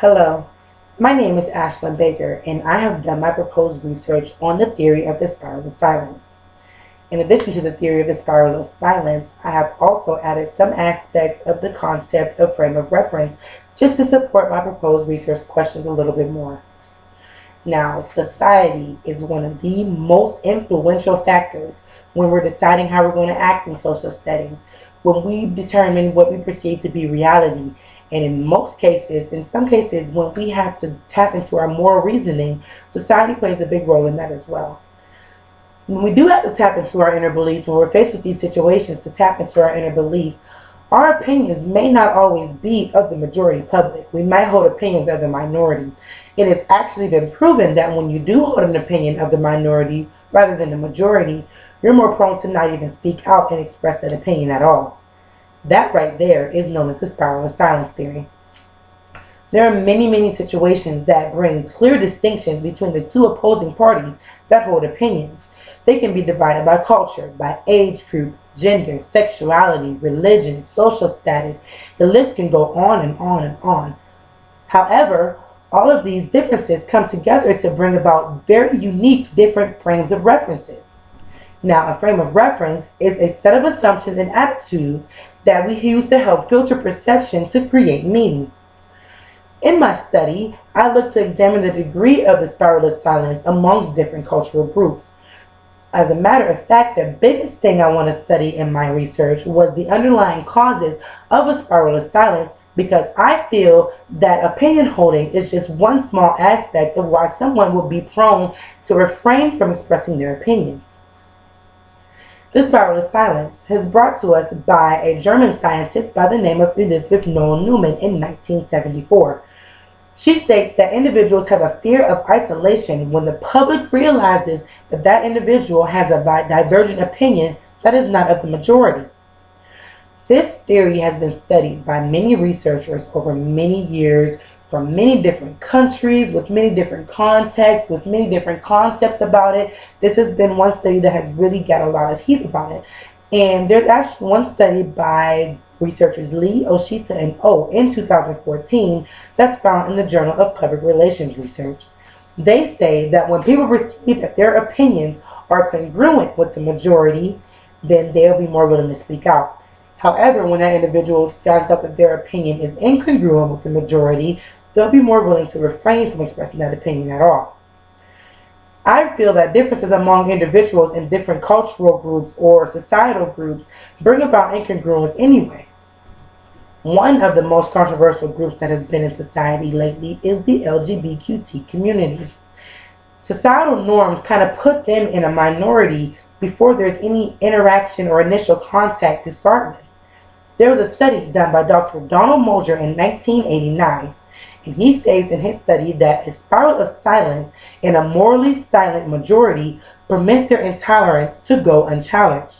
Hello, my name is Ashlyn Baker, and I have done my proposed research on the theory of the spiral of silence. In addition to the theory of the spiral of silence, I have also added some aspects of the concept of frame of reference just to support my proposed research questions a little bit more. Now, society is one of the most influential factors when we're deciding how we're going to act in social settings, when we determine what we perceive to be reality. And in some cases, when we have to tap into our moral reasoning, society plays a big role in that as well. When we do have to tap into our inner beliefs, when we're faced with these situations to tap into our inner beliefs, our opinions may not always be of the majority public. We might hold opinions of the minority. It has actually been proven that when you do hold an opinion of the minority rather than the majority, you're more prone to not even speak out and express that opinion at all. That right there is known as the spiral of silence theory. There are many situations that bring clear distinctions between the two opposing parties that hold opinions. They can be divided by culture, by age group, gender, sexuality, religion, social status. The list can go on and on and on. However, all of these differences come together to bring about very unique different frames of references. Now, a frame of reference is a set of assumptions and attitudes that we use to help filter perception to create meaning. In my study, I looked to examine the degree of the spiral of silence amongst different cultural groups. As a matter of fact, the biggest thing I want to study in my research was the underlying causes of a spiral of silence, because I feel that opinion holding is just one small aspect of why someone will be prone to refrain from expressing their opinions. The spiral of silence is brought to us by a German scientist by the name of Elisabeth Noelle-Neumann in 1974. She states that individuals have a fear of isolation when the public realizes that that individual has a divergent opinion that is not of the majority. This theory has been studied by many researchers over many years from many different countries, with many different contexts, with many different concepts about it. This has been one study that has really got a lot of heat about it. And there's actually one study by researchers Lee, Oshita, and O in 2014 that's found in the Journal of Public Relations Research. They say that when people perceive that their opinions are congruent with the majority, then they'll be more willing to speak out. However, when that individual finds out that their opinion is incongruent with the majority, they'll be more willing to refrain from expressing that opinion at all. I feel that differences among individuals in different cultural groups or societal groups bring about incongruence anyway. One of the most controversial groups that has been in society lately is the LGBTQ community. Societal norms kind of put them in a minority before there's any interaction or initial contact to start with. There was a study done by Dr. Donald Mosier in 1989, and he says in his study that a spiral of silence in a morally silent majority permits their intolerance to go unchallenged.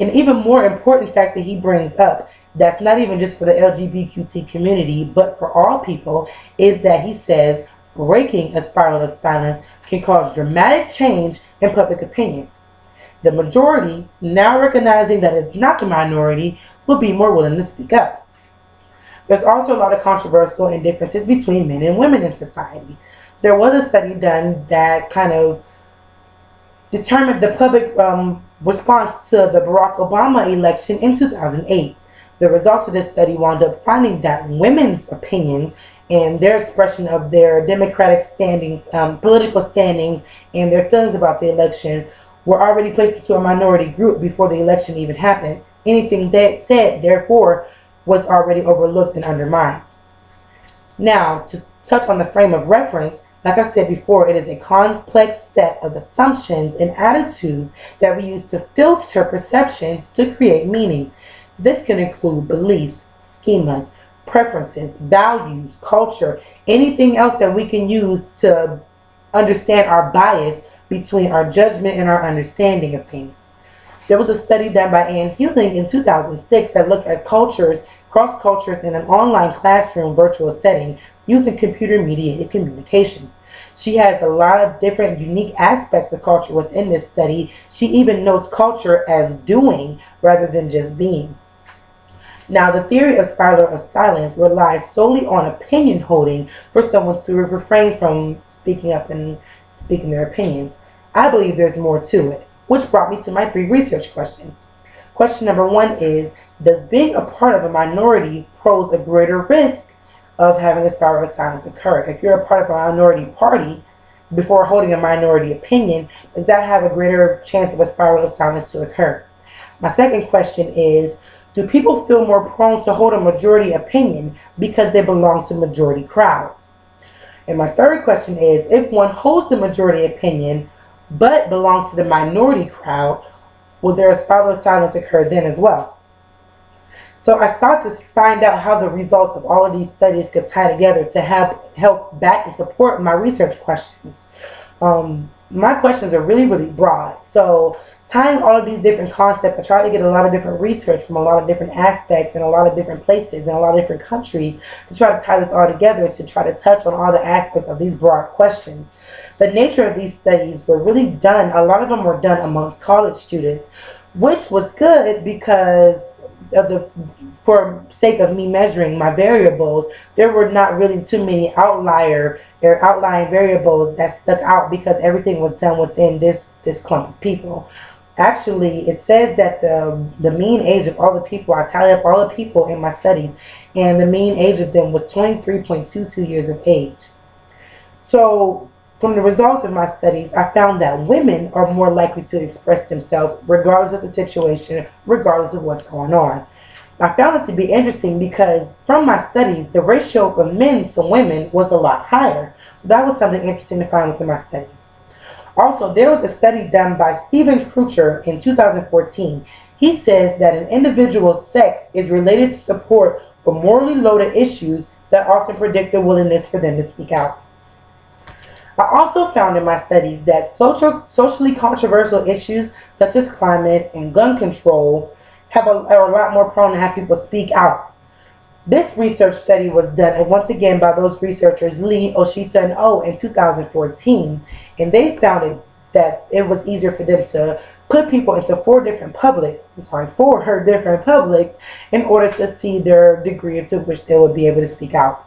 An even more important fact that he brings up, that's not even just for the LGBTQ community, but for all people, is that he says breaking a spiral of silence can cause dramatic change in public opinion. The majority, now recognizing that it's not the minority, will be more willing to speak up. There's also a lot of controversial and differences between men and women in society. There was a study done that kind of determined the public response to the Barack Obama election in 2008. The results of this study wound up finding that women's opinions and their expression of their democratic standings, political standings, and their feelings about the election were already placed into a minority group before the election even happened. Anything they said, therefore, was already overlooked and undermined. Now, to touch on the frame of reference, like I said before, it is a complex set of assumptions and attitudes that we use to filter perception to create meaning. This can include beliefs, schemas, preferences, values, culture, anything else that we can use to understand our bias between our judgment and our understanding of things. There was a study done by Anne Hewling in 2006 that looked at cross cultures in an online classroom virtual setting using computer-mediated communication. She has a lot of different unique aspects of culture within this study. She even notes culture as doing rather than just being. Now, the theory of spiral of silence relies solely on opinion holding for someone to refrain from speaking up and speaking their opinions. I believe there's more to it, which brought me to my 3 research questions. Question number 1 is, does being a part of a minority pose a greater risk of having a spiral of silence occur? If you're a part of a minority party before holding a minority opinion, does that have a greater chance of a spiral of silence to occur? My second question is, do people feel more prone to hold a majority opinion because they belong to the majority crowd? And my third question is, if one holds the majority opinion but belongs to the minority crowd, will there a spiral of silence occur then as well? So I sought to find out how the results of all of these studies could tie together to help back and support my research questions. My questions are really broad. So tying all of these different concepts, I try to get a lot of different research from a lot of different aspects and a lot of different places and a lot of different countries to try to tie this all together to try to touch on all the aspects of these broad questions. The nature of these studies were really done, a lot of them were done amongst college students, which was good because for sake of me measuring my variables, there were not really too many outlying variables that stuck out because everything was done within this clump of people. Actually, it says that the mean age of all the people, I tallied up all the people in my studies, and the mean age of them was 23.22 years of age. So from the results of my studies, I found that women are more likely to express themselves regardless of the situation, regardless of what's going on. I found it to be interesting because from my studies, the ratio of men to women was a lot higher. So that was something interesting to find within my studies. Also, there was a study done by Steven Krucher in 2014. He says that an individual's sex is related to support for morally loaded issues that often predict the willingness for them to speak out. I also found in my studies that socially controversial issues such as climate and gun control are a lot more prone to have people speak out. This research study was done, and once again, by those researchers Lee, Oshita, and O in 2014, and they found that it was easier for them to put people into 4 different publics in order to see their degree to which they would be able to speak out.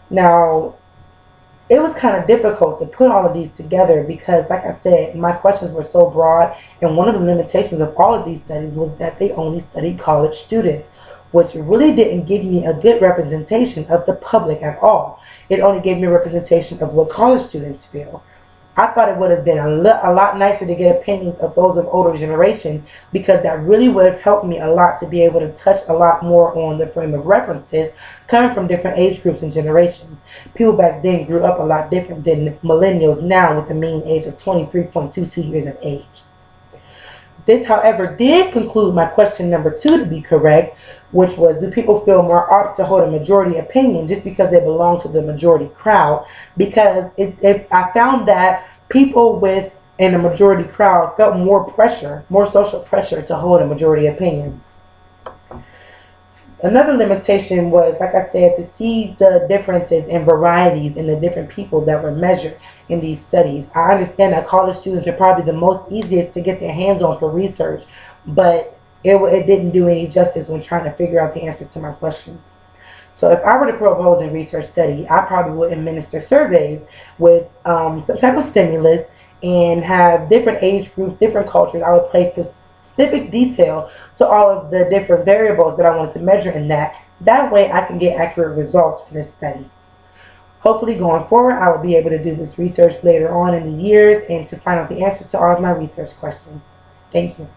Now, it was kind of difficult to put all of these together because, like I said, my questions were so broad, and one of the limitations of all of these studies was that they only studied college students, which really didn't give me a good representation of the public at all. It only gave me a representation of what college students feel. I thought it would have been a lot nicer to get opinions of those of older generations, because that really would have helped me a lot to be able to touch a lot more on the frame of references coming from different age groups and generations. People back then grew up a lot different than millennials now with a mean age of 23.22 years of age. This, however, did conclude my question number 2 to be correct, which was, do people feel more apt to hold a majority opinion just because they belong to the majority crowd? Because if I found that people in a majority crowd felt more social pressure to hold a majority opinion. Another limitation was, like I said, to see the differences and varieties in the different people that were measured in these studies. I understand that college students are probably the most easiest to get their hands on for research, but it didn't do any justice when trying to figure out the answers to my questions. So if I were to propose a research study, I probably would administer surveys with some type of stimulus and have different age groups, different cultures. I would play specific detail to all of the different variables that I wanted to measure in that. That way I can get accurate results for this study. Hopefully going forward, I will be able to do this research later on in the years and to find out the answers to all of my research questions. Thank you.